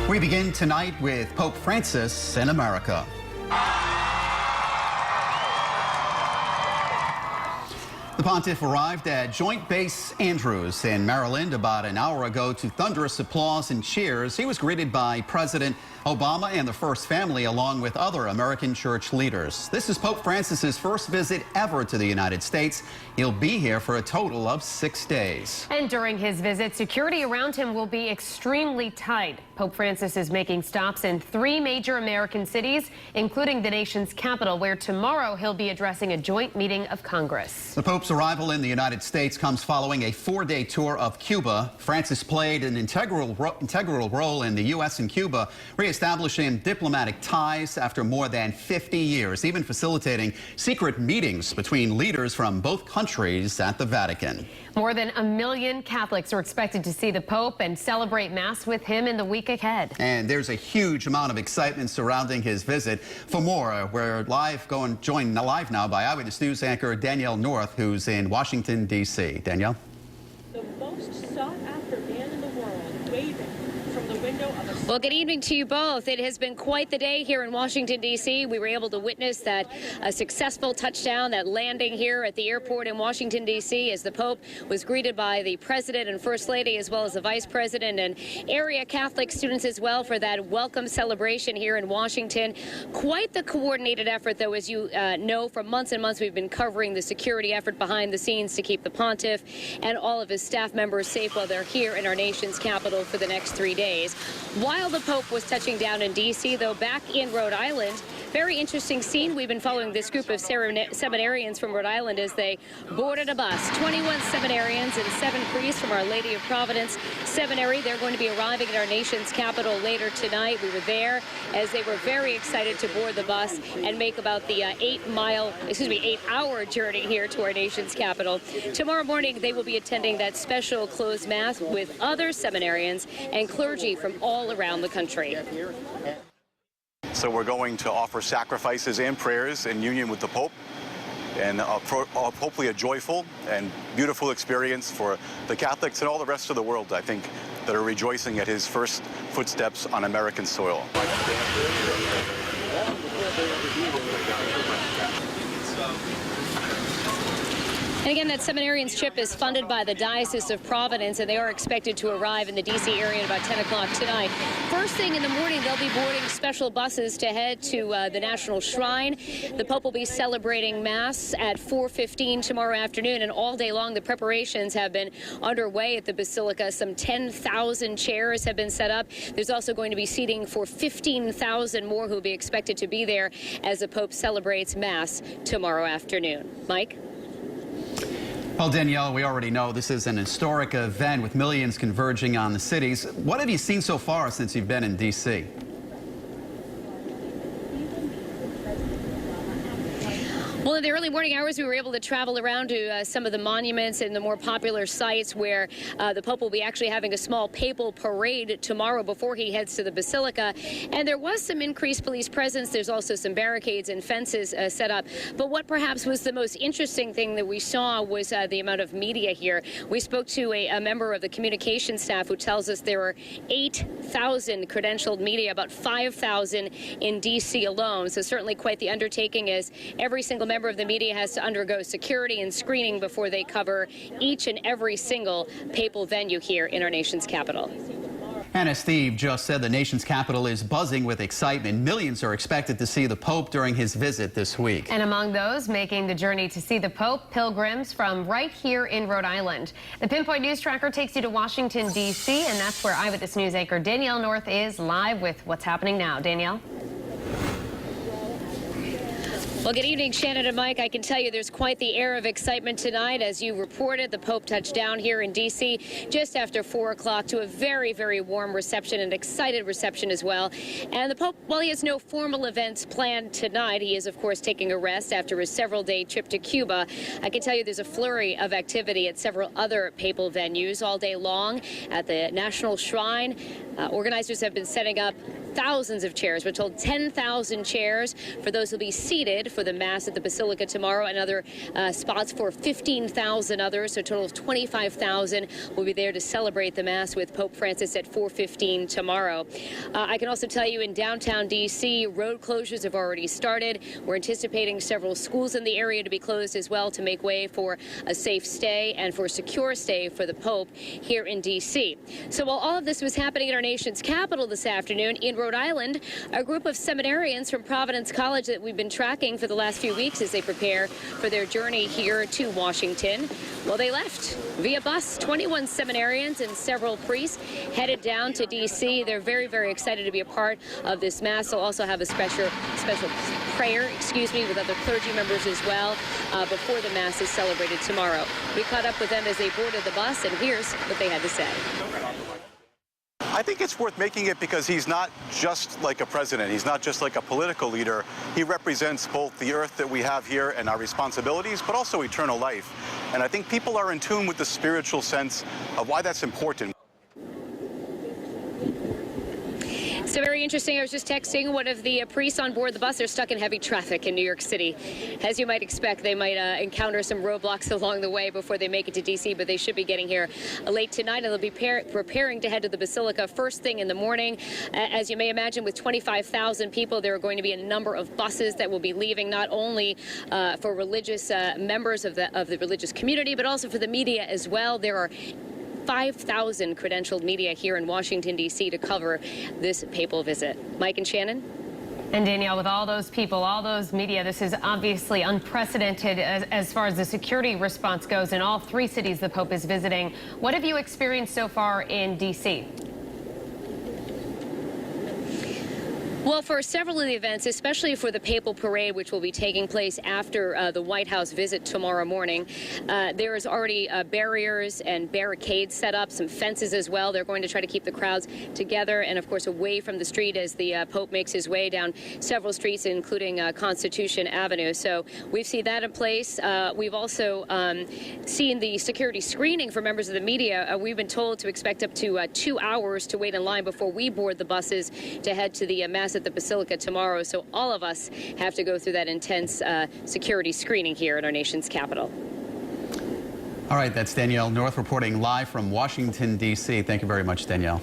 We begin tonight with Pope Francis in America. The pontiff arrived at Joint Base Andrews in Maryland about an hour ago to thunderous applause and cheers. He was greeted by President Obama and the First Family, along with other American church leaders. This is Pope Francis's first visit ever to the United States. He'll be here for a total of 6 days. And during his visit, security around him will be extremely tight. Pope Francis is making stops in 3 major American cities, including the nation's capital, where tomorrow he'll be addressing a joint meeting of Congress. The Pope's arrival in the United States comes following a 4-day tour of Cuba. Francis played an integral role in the U.S. and Cuba, establishing diplomatic ties after more than 50 years, even facilitating secret meetings between leaders from both countries at the Vatican. More than 1 million Catholics are expected to see the Pope and celebrate Mass with him in the week ahead. And there's a huge amount of excitement surrounding his visit. For more, we're joined live now by Eyewitness News anchor Danielle North, who's in Washington, D.C. Danielle? The most sought-after man in the world, waving from the window of a... Well, good evening to you both. It has been quite the day here in Washington, D.C. We were able to witness that successful touchdown, that landing here at the airport in Washington, D.C. as the Pope was greeted by the President and First Lady, as well as the Vice President and area Catholic students as well, for that welcome celebration here in Washington. Quite the coordinated effort, though, as you know, for months and months we've been covering the security effort behind the scenes to keep the Pontiff and all of his staff members safe while they're here in our nation's capital for the next 3 days. While the Pope was touching down in D.C., though, back in Rhode Island, very interesting scene. We've been following this group of seminarians from Rhode Island as they boarded a bus. 21 seminarians and 7 priests from Our Lady of Providence Seminary. They're going to be arriving at our nation's capital later tonight. We were there as they were very excited to board the bus and make about the 8-hour journey here to our nation's capital. Tomorrow morning, they will be attending that special closed Mass with other seminarians and clergy from all around the country. So we're going to offer sacrifices and prayers in union with the Pope, and hopefully a joyful and beautiful experience for the Catholics and all the rest of the world, I think, that are rejoicing at his first footsteps on American soil. And again, that seminarian's trip is funded by the Diocese of Providence, and they are expected to arrive in the D.C. area at about 10 o'clock tonight. First thing in the morning, they'll be boarding special buses to head to the National Shrine. The Pope will be celebrating Mass at 4:15 tomorrow afternoon, and all day long the preparations have been underway at the Basilica. Some 10,000 chairs have been set up. There's also going to be seating for 15,000 more who will be expected to be there as the Pope celebrates Mass tomorrow afternoon. Mike? Well, Danielle, we already know this is an historic event with millions converging on the cities. What have you seen so far since you've been in D.C.? Well, in the early morning hours, we were able to travel around to some of the monuments and the more popular sites where the Pope will be actually having a small papal parade tomorrow before he heads to the Basilica. And there was some increased police presence. There's also some barricades and fences set up. But what perhaps was the most interesting thing that we saw was the amount of media here. We spoke to a member of the communication staff who tells us there were 8,000 credentialed media, about 5,000 in D.C. alone. So certainly quite the undertaking, as every single member of the media has to undergo security and screening before they cover each and every single papal venue here in our nation's capital. And as Steve just said, the nation's capital is buzzing with excitement. Millions are expected to see the Pope during his visit this week. And among those making the journey to see the Pope, pilgrims from right here in Rhode Island. The Pinpoint News Tracker takes you to Washington, D.C., and that's where Eyewitness News anchor Danielle North is live with what's happening now. Danielle? Well, good evening, Shannon and Mike. I can tell you there's quite the air of excitement tonight. As you reported, the Pope touched down here in D.C. just after 4 o'clock to a very, very warm reception, an excited reception as well. And the Pope, while he has no formal events planned tonight, he is, of course, taking a rest after his several-day trip to Cuba. I can tell you there's a flurry of activity at several other papal venues all day long at the National Shrine. Organizers have been setting up thousands of chairs. We're told 10,000 chairs for those who will be seated for the Mass at the Basilica tomorrow, and other spots for 15,000 others. So a total of 25,000 will be there to celebrate the Mass with Pope Francis at 4:15 tomorrow. I can also tell you in downtown D.C., road closures have already started. We're anticipating several schools in the area to be closed as well to make way for a safe stay and for a secure stay for the Pope here in D.C. So while all of this was happening in our nation's capital this afternoon, in Rhode Island, a group of seminarians from Providence College that we've been tracking for the last few weeks as they prepare for their journey here to Washington, well, they left via bus. 21 seminarians and several priests headed down to D.C. They're very, very excited to be a part of this Mass. They'll also have a special prayer, with other clergy members as well before the Mass is celebrated tomorrow. We caught up with them as they boarded the bus, and here's what they had to say. I think it's worth making it because he's not just like a president. He's not just like a political leader. He represents both the earth that we have here and our responsibilities, but also eternal life. And I think people are in tune with the spiritual sense of why that's important. So very interesting. I was just texting one of the priests on board the bus. They're stuck in heavy traffic in New York City. As you might expect, they might encounter some roadblocks along the way before they make it to D.C., but they should be getting here late tonight, and they'll be preparing to head to the Basilica first thing in the morning. As you may imagine, with 25,000 people, there are going to be a number of buses that will be leaving, not only for religious members of the religious community, but also for the media as well. There are 5,000 credentialed media here in Washington, D.C. to cover this papal visit. Mike and Shannon? And Danielle, with all those people, all those media, this is obviously unprecedented as far as the security response goes in all three cities the Pope is visiting. What have you experienced so far in D.C.? Well, for several of the events, especially for the papal parade, which will be taking place after the White House visit tomorrow morning, there is already barriers and barricades set up, some fences as well. They're going to try to keep the crowds together and, of course, away from the street as the Pope makes his way down several streets, including Constitution Avenue. So we've seen that in place. We've also seen the security screening for members of the media. We've been told to expect up to 2 hours to wait in line before we board the buses to head to the Mass at the Basilica tomorrow. So all of us have to go through that intense security screening here in our nation's capital. All right, that's Danielle North reporting live from Washington, D.C. Thank you very much, Danielle.